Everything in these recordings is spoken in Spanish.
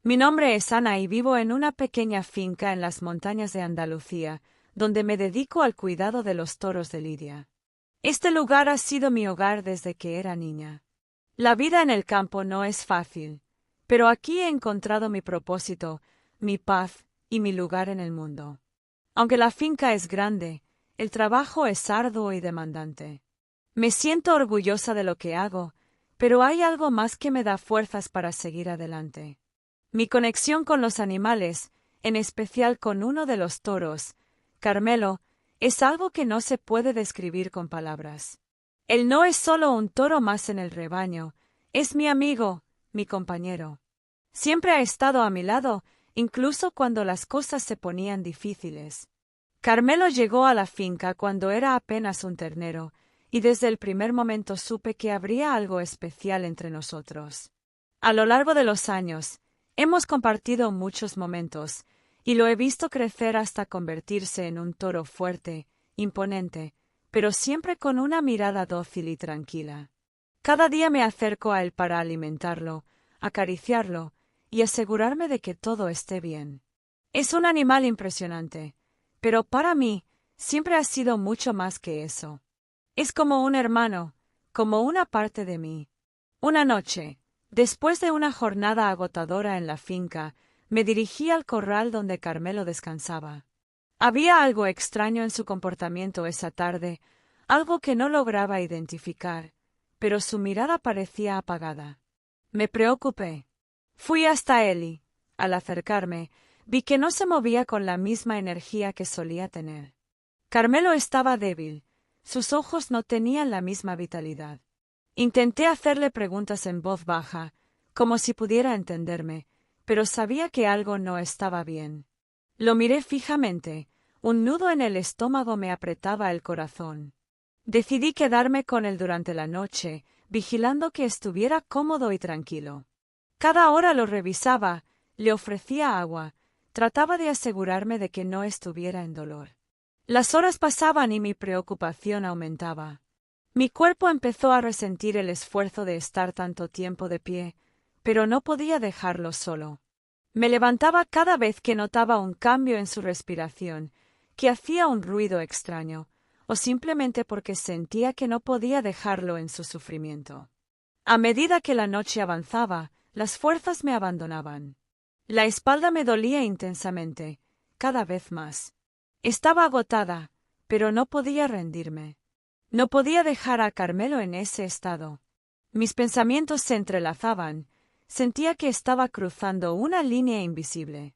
Mi nombre es Ana y vivo en una pequeña finca en las montañas de Andalucía, donde me dedico al cuidado de los toros de lidia. Este lugar ha sido mi hogar desde que era niña. La vida en el campo no es fácil, pero aquí he encontrado mi propósito, mi paz y mi lugar en el mundo. Aunque la finca es grande, el trabajo es arduo y demandante. Me siento orgullosa de lo que hago, pero hay algo más que me da fuerzas para seguir adelante. Mi conexión con los animales, en especial con uno de los toros, Carmelo, es algo que no se puede describir con palabras. Él no es solo un toro más en el rebaño, es mi amigo, mi compañero. Siempre ha estado a mi lado, incluso cuando las cosas se ponían difíciles. Carmelo llegó a la finca cuando era apenas un ternero, y desde el primer momento supe que habría algo especial entre nosotros. A lo largo de los años, hemos compartido muchos momentos, y lo he visto crecer hasta convertirse en un toro fuerte, imponente, pero siempre con una mirada dócil y tranquila. Cada día me acerco a él para alimentarlo, acariciarlo y asegurarme de que todo esté bien. Es un animal impresionante, pero para mí siempre ha sido mucho más que eso. Es como un hermano, como una parte de mí. Una noche, después de una jornada agotadora en la finca, me dirigí al corral donde Carmelo descansaba. Había algo extraño en su comportamiento esa tarde, algo que no lograba identificar, pero su mirada parecía apagada. Me preocupé. Fui hasta él y, al acercarme, vi que no se movía con la misma energía que solía tener. Carmelo estaba débil, sus ojos no tenían la misma vitalidad. Intenté hacerle preguntas en voz baja, como si pudiera entenderme, pero sabía que algo no estaba bien. Lo miré fijamente, un nudo en el estómago me apretaba el corazón. Decidí quedarme con él durante la noche, vigilando que estuviera cómodo y tranquilo. Cada hora lo revisaba, le ofrecía agua, trataba de asegurarme de que no estuviera en dolor. Las horas pasaban y mi preocupación aumentaba. Mi cuerpo empezó a resentir el esfuerzo de estar tanto tiempo de pie, pero no podía dejarlo solo. Me levantaba cada vez que notaba un cambio en su respiración, que hacía un ruido extraño, o simplemente porque sentía que no podía dejarlo en su sufrimiento. A medida que la noche avanzaba, las fuerzas me abandonaban. La espalda me dolía intensamente, cada vez más. Estaba agotada, pero no podía rendirme. No podía dejar a Carmelo en ese estado. Mis pensamientos se entrelazaban, sentía que estaba cruzando una línea invisible.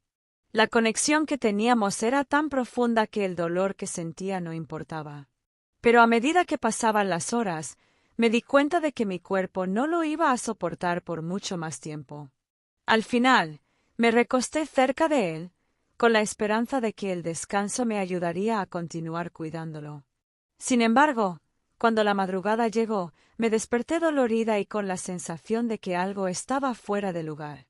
La conexión que teníamos era tan profunda que el dolor que sentía no importaba. Pero a medida que pasaban las horas, me di cuenta de que mi cuerpo no lo iba a soportar por mucho más tiempo. Al final, me recosté cerca de él, con la esperanza de que el descanso me ayudaría a continuar cuidándolo. Sin embargo, cuando la madrugada llegó, me desperté dolorida y con la sensación de que algo estaba fuera de lugar.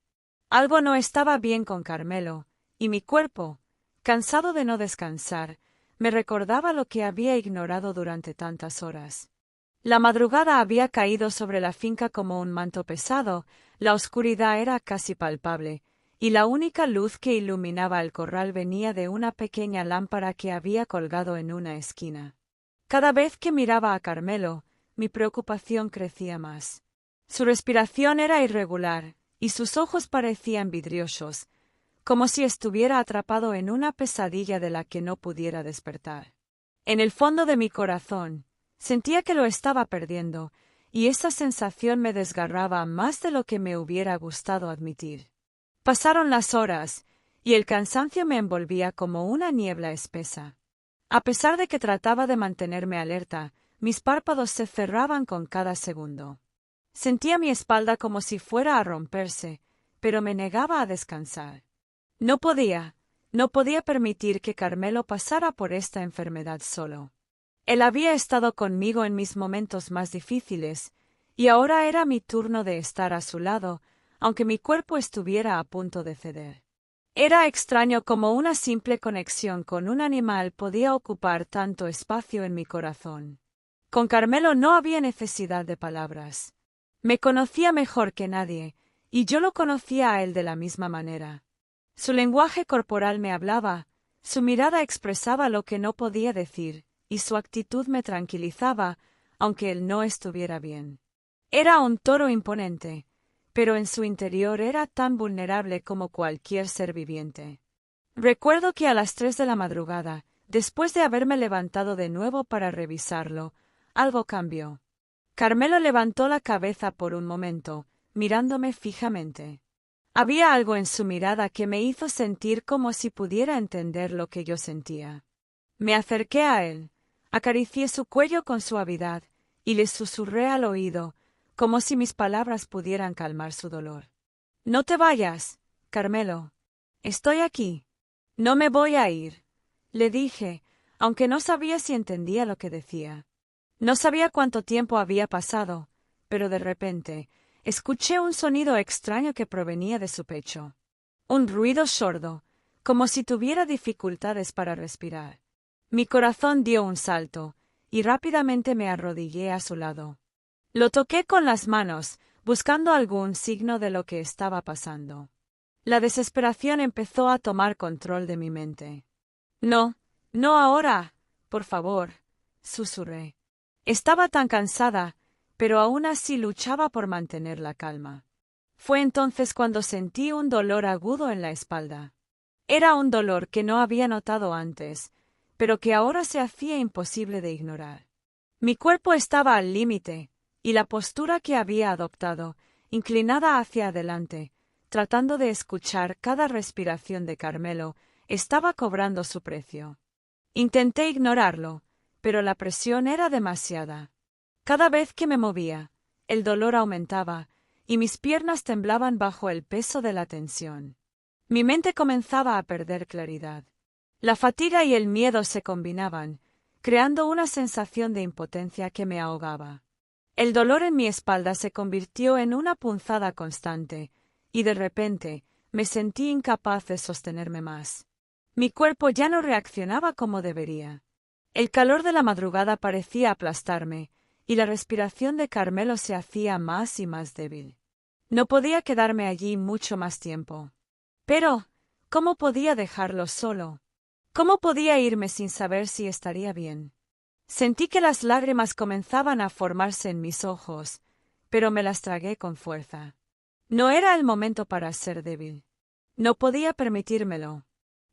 Algo no estaba bien con Carmelo, y mi cuerpo, cansado de no descansar, me recordaba lo que había ignorado durante tantas horas. La madrugada había caído sobre la finca como un manto pesado, la oscuridad era casi palpable, y la única luz que iluminaba el corral venía de una pequeña lámpara que había colgado en una esquina. Cada vez que miraba a Carmelo, mi preocupación crecía más. Su respiración era irregular, y sus ojos parecían vidriosos, como si estuviera atrapado en una pesadilla de la que no pudiera despertar. En el fondo de mi corazón, sentía que lo estaba perdiendo, y esa sensación me desgarraba más de lo que me hubiera gustado admitir. Pasaron las horas, y el cansancio me envolvía como una niebla espesa. A pesar de que trataba de mantenerme alerta, mis párpados se cerraban con cada segundo. Sentía mi espalda como si fuera a romperse, pero me negaba a descansar. No podía permitir que Carmelo pasara por esta enfermedad solo. Él había estado conmigo en mis momentos más difíciles, y ahora era mi turno de estar a su lado, aunque mi cuerpo estuviera a punto de ceder. Era extraño cómo una simple conexión con un animal podía ocupar tanto espacio en mi corazón. Con Carmelo no había necesidad de palabras. Me conocía mejor que nadie, y yo lo conocía a él de la misma manera. Su lenguaje corporal me hablaba, su mirada expresaba lo que no podía decir, y su actitud me tranquilizaba, aunque él no estuviera bien. Era un toro imponente, pero en su interior era tan vulnerable como cualquier ser viviente. Recuerdo que a las 3 de la madrugada, después de haberme levantado de nuevo para revisarlo, algo cambió. Carmelo levantó la cabeza por un momento, mirándome fijamente. Había algo en su mirada que me hizo sentir como si pudiera entender lo que yo sentía. Me acerqué a él, acaricié su cuello con suavidad y le susurré al oído, como si mis palabras pudieran calmar su dolor. «No te vayas, Carmelo. Estoy aquí. No me voy a ir», le dije, aunque no sabía si entendía lo que decía. No sabía cuánto tiempo había pasado, pero de repente escuché un sonido extraño que provenía de su pecho. Un ruido sordo, como si tuviera dificultades para respirar. Mi corazón dio un salto, y rápidamente me arrodillé a su lado. Lo toqué con las manos, buscando algún signo de lo que estaba pasando. La desesperación empezó a tomar control de mi mente. «No, no ahora, por favor», susurré. Estaba tan cansada, pero aún así luchaba por mantener la calma. Fue entonces cuando sentí un dolor agudo en la espalda. Era un dolor que no había notado antes, pero que ahora se hacía imposible de ignorar. Mi cuerpo estaba al límite, y la postura que había adoptado, inclinada hacia adelante, tratando de escuchar cada respiración de Carmelo, estaba cobrando su precio. Intenté ignorarlo, pero la presión era demasiada. Cada vez que me movía, el dolor aumentaba, y mis piernas temblaban bajo el peso de la tensión. Mi mente comenzaba a perder claridad. La fatiga y el miedo se combinaban, creando una sensación de impotencia que me ahogaba. El dolor en mi espalda se convirtió en una punzada constante, y de repente me sentí incapaz de sostenerme más. Mi cuerpo ya no reaccionaba como debería. El calor de la madrugada parecía aplastarme, y la respiración de Carmelo se hacía más y más débil. No podía quedarme allí mucho más tiempo. Pero, ¿cómo podía dejarlo solo? ¿Cómo podía irme sin saber si estaría bien? Sentí que las lágrimas comenzaban a formarse en mis ojos, pero me las tragué con fuerza. No era el momento para ser débil. No podía permitírmelo.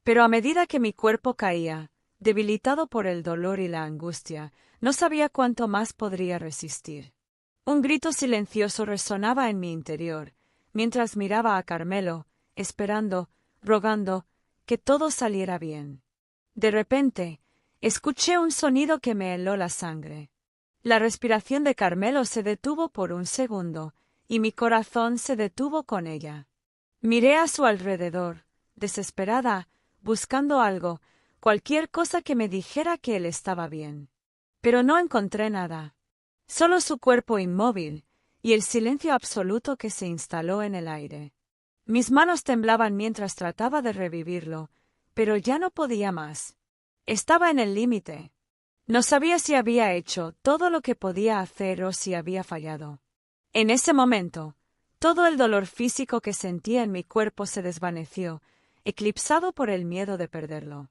Pero a medida que mi cuerpo caía, debilitado por el dolor y la angustia, no sabía cuánto más podría resistir. Un grito silencioso resonaba en mi interior, mientras miraba a Carmelo, esperando, rogando, que todo saliera bien. De repente, escuché un sonido que me heló la sangre. La respiración de Carmelo se detuvo por un segundo, y mi corazón se detuvo con ella. Miré a su alrededor, desesperada, buscando algo, cualquier cosa que me dijera que él estaba bien. Pero no encontré nada. Solo su cuerpo inmóvil, y el silencio absoluto que se instaló en el aire. Mis manos temblaban mientras trataba de revivirlo, pero ya no podía más. Estaba en el límite. No sabía si había hecho todo lo que podía hacer o si había fallado. En ese momento, todo el dolor físico que sentía en mi cuerpo se desvaneció, eclipsado por el miedo de perderlo.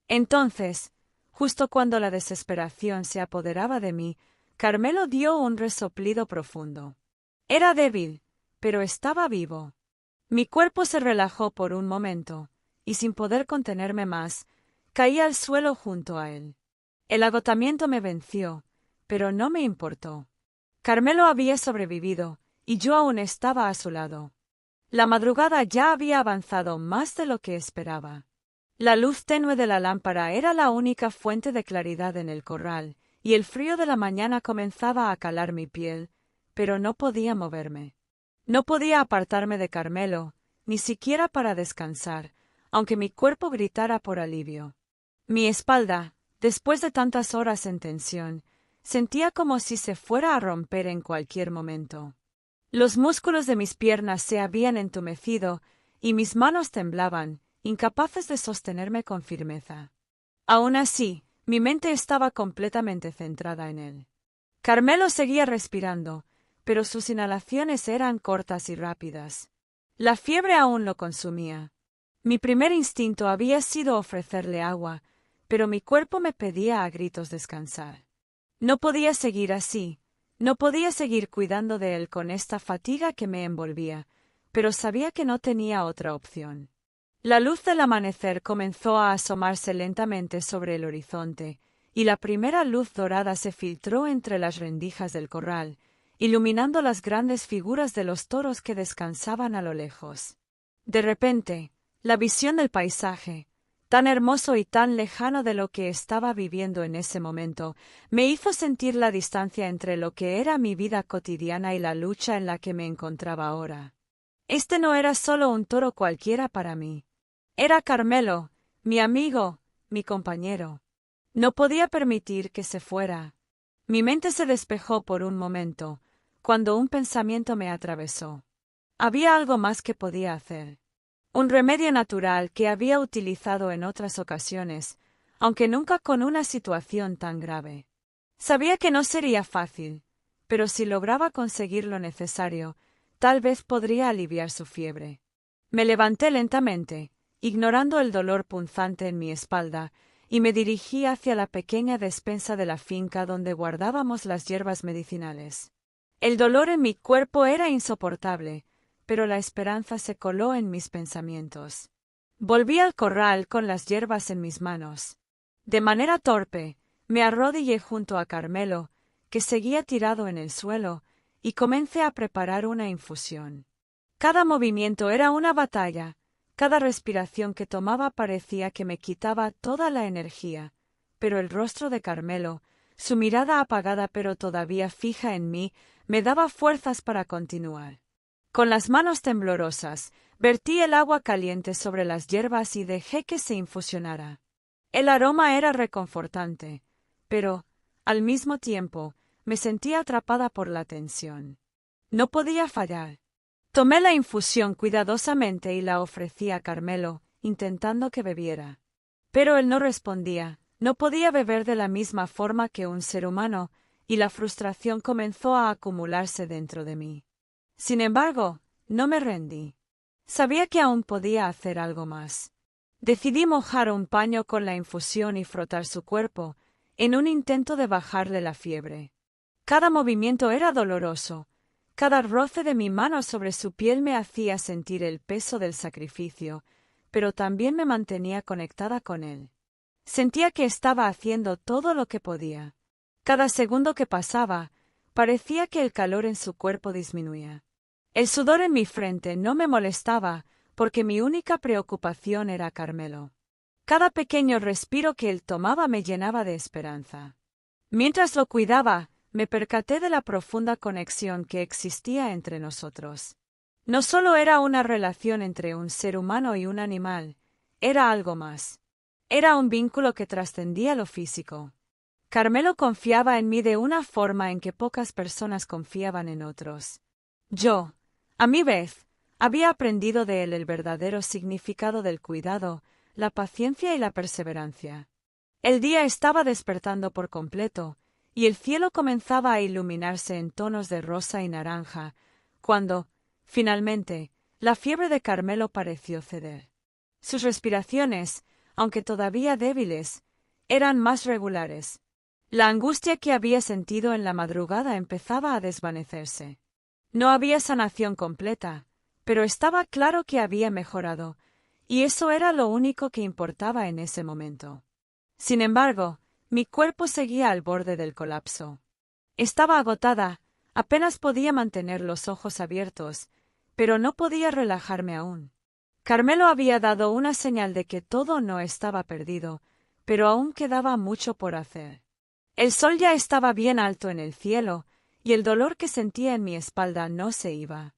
Entonces, justo cuando la desesperación se apoderaba de mí, Carmelo dio un resoplido profundo. Era débil, pero estaba vivo. Mi cuerpo se relajó por un momento, y sin poder contenerme más, caí al suelo junto a él. El agotamiento me venció, pero no me importó. Carmelo había sobrevivido, y yo aún estaba a su lado. La madrugada ya había avanzado más de lo que esperaba. La luz tenue de la lámpara era la única fuente de claridad en el corral, y el frío de la mañana comenzaba a calar mi piel, pero no podía moverme. No podía apartarme de Carmelo, ni siquiera para descansar, aunque mi cuerpo gritara por alivio. Mi espalda, después de tantas horas en tensión, sentía como si se fuera a romper en cualquier momento. Los músculos de mis piernas se habían entumecido y mis manos temblaban, incapaces de sostenerme con firmeza. Aún así, mi mente estaba completamente centrada en él. Carmelo seguía respirando, pero sus inhalaciones eran cortas y rápidas. La fiebre aún lo consumía. Mi primer instinto había sido ofrecerle agua, pero mi cuerpo me pedía a gritos descansar. No podía seguir así, no podía seguir cuidando de él con esta fatiga que me envolvía, pero sabía que no tenía otra opción. La luz del amanecer comenzó a asomarse lentamente sobre el horizonte, y la primera luz dorada se filtró entre las rendijas del corral, iluminando las grandes figuras de los toros que descansaban a lo lejos. De repente, la visión del paisaje, tan hermoso y tan lejano de lo que estaba viviendo en ese momento, me hizo sentir la distancia entre lo que era mi vida cotidiana y la lucha en la que me encontraba ahora. Este no era solo un toro cualquiera para mí. Era Carmelo, mi amigo, mi compañero. No podía permitir que se fuera. Mi mente se despejó por un momento, cuando un pensamiento me atravesó. Había algo más que podía hacer. Un remedio natural que había utilizado en otras ocasiones, aunque nunca con una situación tan grave. Sabía que no sería fácil, pero si lograba conseguir lo necesario, tal vez podría aliviar su fiebre. Me levanté lentamente, ignorando el dolor punzante en mi espalda, y me dirigí hacia la pequeña despensa de la finca donde guardábamos las hierbas medicinales. El dolor en mi cuerpo era insoportable, pero la esperanza se coló en mis pensamientos. Volví al corral con las hierbas en mis manos. De manera torpe, me arrodillé junto a Carmelo, que seguía tirado en el suelo, y comencé a preparar una infusión. Cada movimiento era una batalla, cada respiración que tomaba parecía que me quitaba toda la energía, pero el rostro de Carmelo, su mirada apagada pero todavía fija en mí, me daba fuerzas para continuar. Con las manos temblorosas, vertí el agua caliente sobre las hierbas y dejé que se infusionara. El aroma era reconfortante, pero, al mismo tiempo, me sentía atrapada por la tensión. No podía fallar. Tomé la infusión cuidadosamente y la ofrecí a Carmelo, intentando que bebiera. Pero él no respondía, no podía beber de la misma forma que un ser humano, y la frustración comenzó a acumularse dentro de mí. Sin embargo, no me rendí. Sabía que aún podía hacer algo más. Decidí mojar un paño con la infusión y frotar su cuerpo, en un intento de bajarle la fiebre. Cada movimiento era doloroso. Cada roce de mi mano sobre su piel me hacía sentir el peso del sacrificio, pero también me mantenía conectada con él. Sentía que estaba haciendo todo lo que podía. Cada segundo que pasaba, parecía que el calor en su cuerpo disminuía. El sudor en mi frente no me molestaba, porque mi única preocupación era Carmelo. Cada pequeño respiro que él tomaba me llenaba de esperanza. Mientras lo cuidaba, me percaté de la profunda conexión que existía entre nosotros. No solo era una relación entre un ser humano y un animal, era algo más. Era un vínculo que trascendía lo físico. Carmelo confiaba en mí de una forma en que pocas personas confiaban en otros. Yo, a mi vez, había aprendido de él el verdadero significado del cuidado, la paciencia y la perseverancia. El día estaba despertando por completo, y el cielo comenzaba a iluminarse en tonos de rosa y naranja, cuando, finalmente, la fiebre de Carmelo pareció ceder. Sus respiraciones, aunque todavía débiles, eran más regulares. La angustia que había sentido en la madrugada empezaba a desvanecerse. No había sanación completa, pero estaba claro que había mejorado, y eso era lo único que importaba en ese momento. Sin embargo, mi cuerpo seguía al borde del colapso. Estaba agotada, apenas podía mantener los ojos abiertos, pero no podía relajarme aún. Carmelo había dado una señal de que todo no estaba perdido, pero aún quedaba mucho por hacer. El sol ya estaba bien alto en el cielo, y el dolor que sentía en mi espalda no se iba.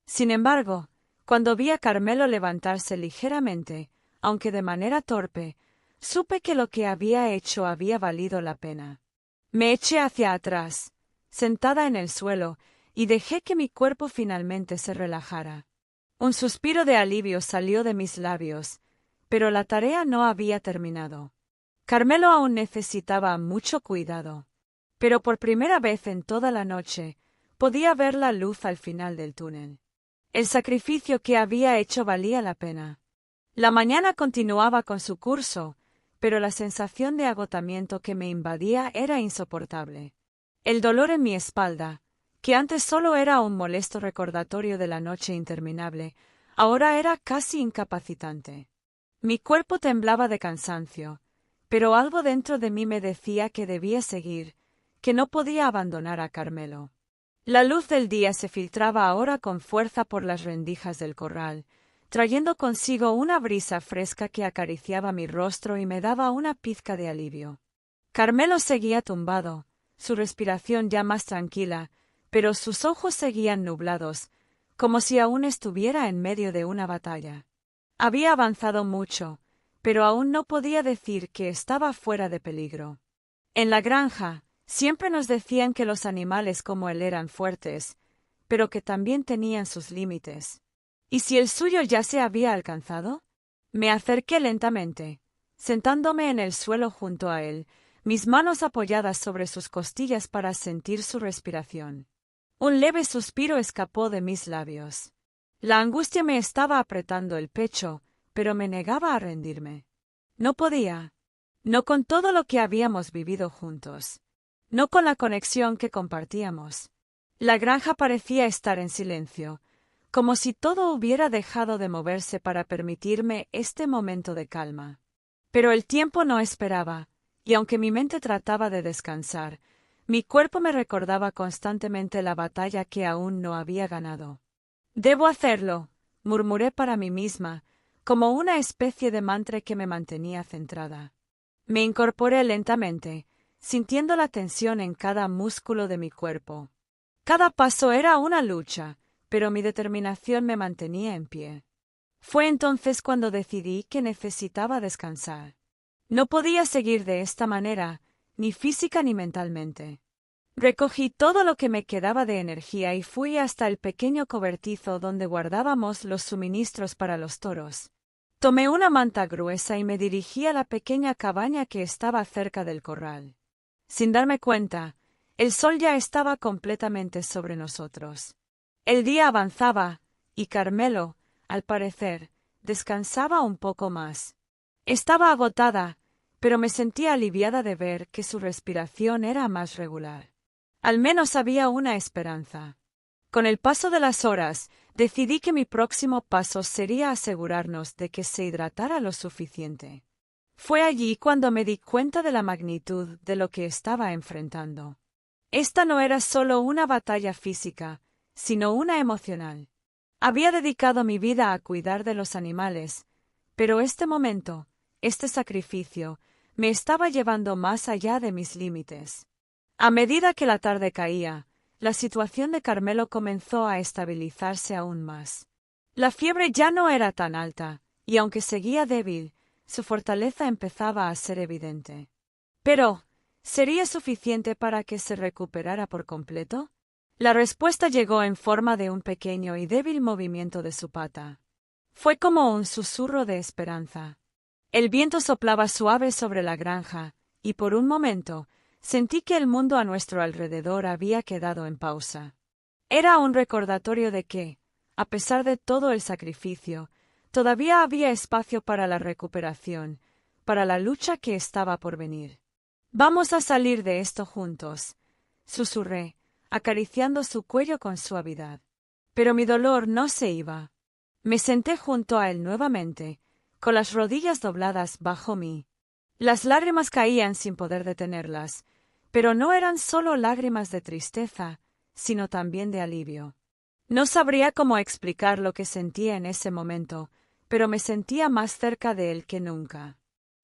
Sin embargo, cuando vi a Carmelo levantarse ligeramente, aunque de manera torpe, supe que lo que había hecho había valido la pena. Me eché hacia atrás, sentada en el suelo, y dejé que mi cuerpo finalmente se relajara. Un suspiro de alivio salió de mis labios, pero la tarea no había terminado. Carmelo aún necesitaba mucho cuidado. Pero por primera vez en toda la noche, podía ver la luz al final del túnel. El sacrificio que había hecho valía la pena. La mañana continuaba con su curso, pero la sensación de agotamiento que me invadía era insoportable. El dolor en mi espalda, que antes solo era un molesto recordatorio de la noche interminable, ahora era casi incapacitante. Mi cuerpo temblaba de cansancio, pero algo dentro de mí me decía que debía seguir, que no podía abandonar a Carmelo. La luz del día se filtraba ahora con fuerza por las rendijas del corral, trayendo consigo una brisa fresca que acariciaba mi rostro y me daba una pizca de alivio. Carmelo seguía tumbado, su respiración ya más tranquila, pero sus ojos seguían nublados, como si aún estuviera en medio de una batalla. Había avanzado mucho, pero aún no podía decir que estaba fuera de peligro. En la granja, siempre nos decían que los animales como él eran fuertes, pero que también tenían sus límites. ¿Y si el suyo ya se había alcanzado? Me acerqué lentamente, sentándome en el suelo junto a él, mis manos apoyadas sobre sus costillas para sentir su respiración. Un leve suspiro escapó de mis labios. La angustia me estaba apretando el pecho, pero me negaba a rendirme. No podía. No con todo lo que habíamos vivido juntos. No con la conexión que compartíamos. La granja parecía estar en silencio, como si todo hubiera dejado de moverse para permitirme este momento de calma. Pero el tiempo no esperaba, y aunque mi mente trataba de descansar, mi cuerpo me recordaba constantemente la batalla que aún no había ganado. «Debo hacerlo», murmuré para mí misma, como una especie de mantra que me mantenía centrada. Me incorporé lentamente, sintiendo la tensión en cada músculo de mi cuerpo. Cada paso era una lucha, pero mi determinación me mantenía en pie. Fue entonces cuando decidí que necesitaba descansar. No podía seguir de esta manera, ni física ni mentalmente. Recogí todo lo que me quedaba de energía y fui hasta el pequeño cobertizo donde guardábamos los suministros para los toros. Tomé una manta gruesa y me dirigí a la pequeña cabaña que estaba cerca del corral. Sin darme cuenta, el sol ya estaba completamente sobre nosotros. El día avanzaba, y Carmelo, al parecer, descansaba un poco más. Estaba agotada, pero me sentía aliviada de ver que su respiración era más regular. Al menos había una esperanza. Con el paso de las horas, decidí que mi próximo paso sería asegurarnos de que se hidratara lo suficiente. Fue allí cuando me di cuenta de la magnitud de lo que estaba enfrentando. Esta no era solo una batalla física, sino una emocional. Había dedicado mi vida a cuidar de los animales, pero este momento, este sacrificio, me estaba llevando más allá de mis límites. A medida que la tarde caía, la situación de Carmelo comenzó a estabilizarse aún más. La fiebre ya no era tan alta, y aunque seguía débil, su fortaleza empezaba a ser evidente. Pero, ¿sería suficiente para que se recuperara por completo? La respuesta llegó en forma de un pequeño y débil movimiento de su pata. Fue como un susurro de esperanza. El viento soplaba suave sobre la granja, y por un momento sentí que el mundo a nuestro alrededor había quedado en pausa. Era un recordatorio de que, a pesar de todo el sacrificio, todavía había espacio para la recuperación, para la lucha que estaba por venir. «Vamos a salir de esto juntos», susurré, acariciando su cuello con suavidad. Pero mi dolor no se iba. Me senté junto a él nuevamente, con las rodillas dobladas bajo mí. Las lágrimas caían sin poder detenerlas, pero no eran solo lágrimas de tristeza, sino también de alivio. No sabría cómo explicar lo que sentía en ese momento, pero me sentía más cerca de él que nunca.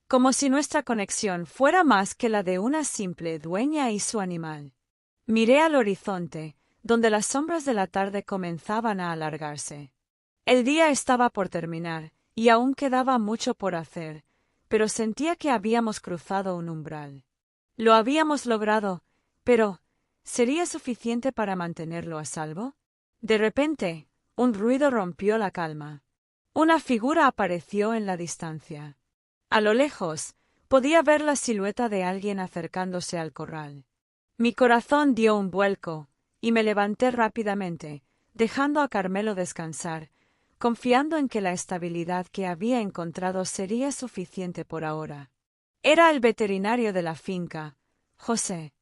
Como si nuestra conexión fuera más que la de una simple dueña y su animal. Miré al horizonte, donde las sombras de la tarde comenzaban a alargarse. El día estaba por terminar, y aún quedaba mucho por hacer, pero sentía que habíamos cruzado un umbral. Lo habíamos logrado, pero ¿sería suficiente para mantenerlo a salvo? De repente, un ruido rompió la calma. Una figura apareció en la distancia. A lo lejos, podía ver la silueta de alguien acercándose al corral. Mi corazón dio un vuelco, y me levanté rápidamente, dejando a Carmelo descansar, confiando en que la estabilidad que había encontrado sería suficiente por ahora. Era el veterinario de la finca, José,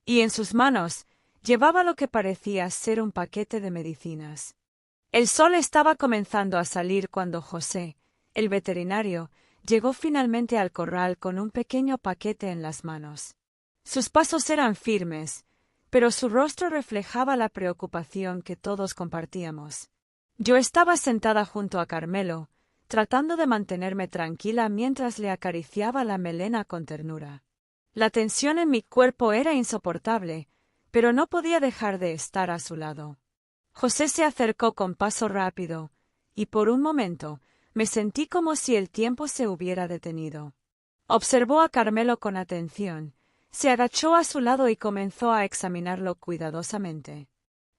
y en sus manos llevaba lo que parecía ser un paquete de medicinas. El sol estaba comenzando a salir cuando José, el veterinario, llegó finalmente al corral con un pequeño paquete en las manos. Sus pasos eran firmes, pero su rostro reflejaba la preocupación que todos compartíamos. Yo estaba sentada junto a Carmelo, tratando de mantenerme tranquila mientras le acariciaba la melena con ternura. La tensión en mi cuerpo era insoportable, pero no podía dejar de estar a su lado. José se acercó con paso rápido, y por un momento me sentí como si el tiempo se hubiera detenido. Observó a Carmelo con atención, se agachó a su lado y comenzó a examinarlo cuidadosamente.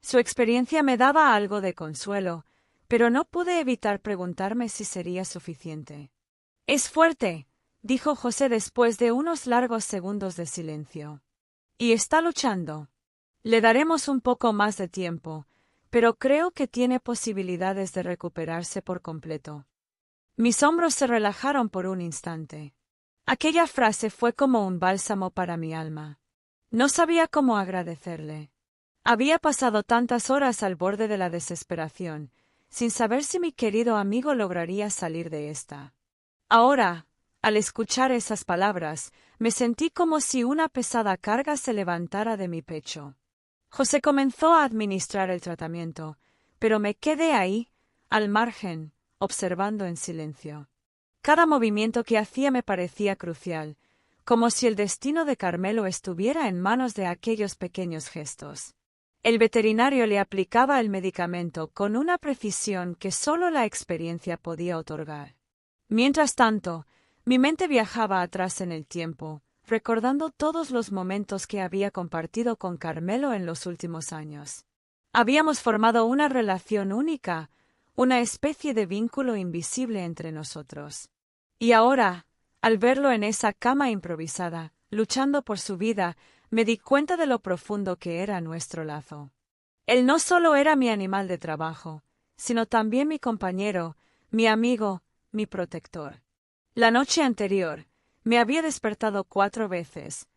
Su experiencia me daba algo de consuelo, pero no pude evitar preguntarme si sería suficiente. «Es fuerte», dijo José después de unos largos segundos de silencio. «Y está luchando. Le daremos un poco más de tiempo, pero creo que tiene posibilidades de recuperarse por completo». Mis hombros se relajaron por un instante. Aquella frase fue como un bálsamo para mi alma. No sabía cómo agradecerle. Había pasado tantas horas al borde de la desesperación, sin saber si mi querido amigo lograría salir de esta. Ahora, al escuchar esas palabras, me sentí como si una pesada carga se levantara de mi pecho. José comenzó a administrar el tratamiento, pero me quedé ahí, al margen, observando en silencio. Cada movimiento que hacía me parecía crucial, como si el destino de Carmelo estuviera en manos de aquellos pequeños gestos. El veterinario le aplicaba el medicamento con una precisión que solo la experiencia podía otorgar. Mientras tanto, mi mente viajaba atrás en el tiempo, recordando todos los momentos que había compartido con Carmelo en los últimos años. Habíamos formado una relación única, una especie de vínculo invisible entre nosotros. Y ahora, al verlo en esa cama improvisada, luchando por su vida, me di cuenta de lo profundo que era nuestro lazo. Él no solo era mi animal de trabajo, sino también mi compañero, mi amigo, mi protector. La noche anterior, me había despertado 4 veces,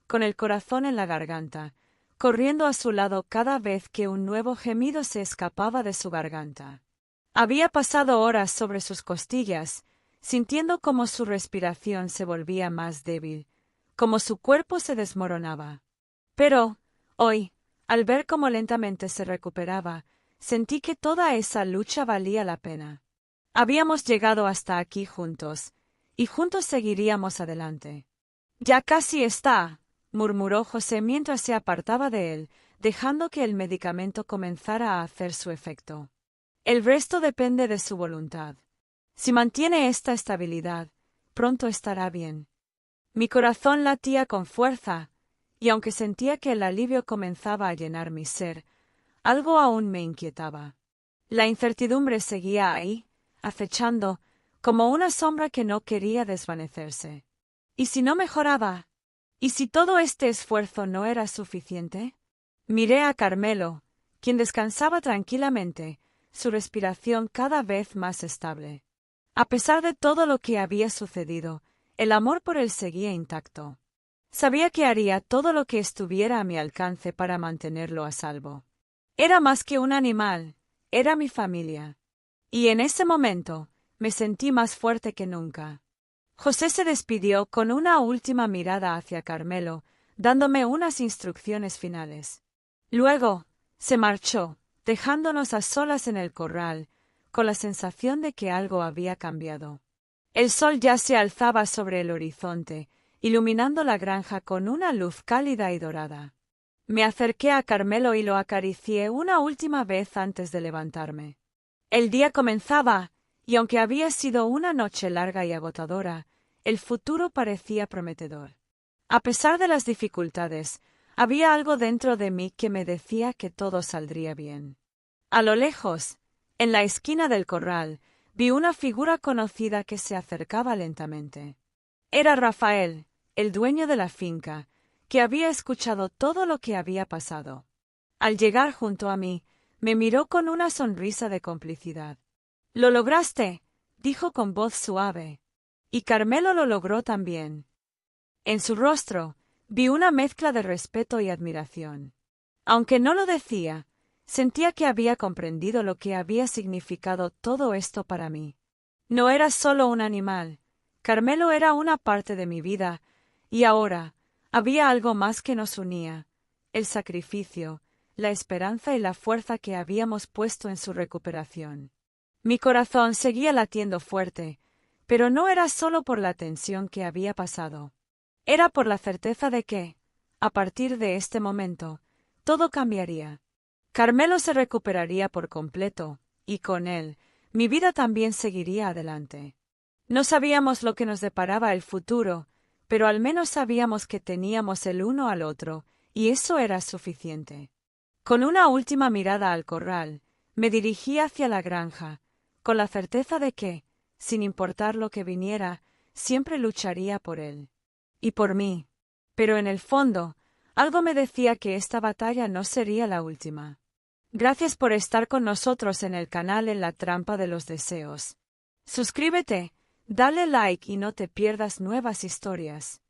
con el corazón en la garganta, corriendo a su lado cada vez que un nuevo gemido se escapaba de su garganta. Había pasado horas sobre sus costillas, sintiendo cómo su respiración se volvía más débil, como su cuerpo se desmoronaba. Pero, hoy, al ver cómo lentamente se recuperaba, sentí que toda esa lucha valía la pena. Habíamos llegado hasta aquí juntos, y juntos seguiríamos adelante. «Ya casi está», murmuró José mientras se apartaba de él, dejando que el medicamento comenzara a hacer su efecto. «El resto depende de su voluntad. Si mantiene esta estabilidad, pronto estará bien». Mi corazón latía con fuerza, y aunque sentía que el alivio comenzaba a llenar mi ser, algo aún me inquietaba. La incertidumbre seguía ahí, acechando, como una sombra que no quería desvanecerse. ¿Y si no mejoraba? ¿Y si todo este esfuerzo no era suficiente? Miré a Carmelo, quien descansaba tranquilamente, su respiración cada vez más estable. A pesar de todo lo que había sucedido, el amor por él seguía intacto. Sabía que haría todo lo que estuviera a mi alcance para mantenerlo a salvo. Era más que un animal, era mi familia. Y en ese momento, me sentí más fuerte que nunca. José se despidió con una última mirada hacia Carmelo, dándome unas instrucciones finales. Luego, se marchó, dejándonos a solas en el corral, con la sensación de que algo había cambiado. El sol ya se alzaba sobre el horizonte, iluminando la granja con una luz cálida y dorada. Me acerqué a Carmelo y lo acaricié una última vez antes de levantarme. El día comenzaba, y aunque había sido una noche larga y agotadora, el futuro parecía prometedor. A pesar de las dificultades, había algo dentro de mí que me decía que todo saldría bien. A lo lejos, en la esquina del corral, vi una figura conocida que se acercaba lentamente. Era Rafael, el dueño de la finca, que había escuchado todo lo que había pasado. Al llegar junto a mí, me miró con una sonrisa de complicidad. «Lo lograste», dijo con voz suave. Y Carmelo lo logró también. En su rostro, vi una mezcla de respeto y admiración. Aunque no lo decía, sentía que había comprendido lo que había significado todo esto para mí. No era solo un animal, Carmelo era una parte de mi vida, y ahora había algo más que nos unía, el sacrificio, la esperanza y la fuerza que habíamos puesto en su recuperación. Mi corazón seguía latiendo fuerte, pero no era solo por la tensión que había pasado. Era por la certeza de que, a partir de este momento, todo cambiaría. Carmelo se recuperaría por completo, y con él, mi vida también seguiría adelante. No sabíamos lo que nos deparaba el futuro, pero al menos sabíamos que teníamos el uno al otro, y eso era suficiente. Con una última mirada al corral, me dirigí hacia la granja, con la certeza de que, sin importar lo que viniera, siempre lucharía por él. Y por mí. Pero en el fondo, algo me decía que esta batalla no sería la última. Gracias por estar con nosotros en el canal En la Trampa de los Deseos. Suscríbete, dale like y no te pierdas nuevas historias.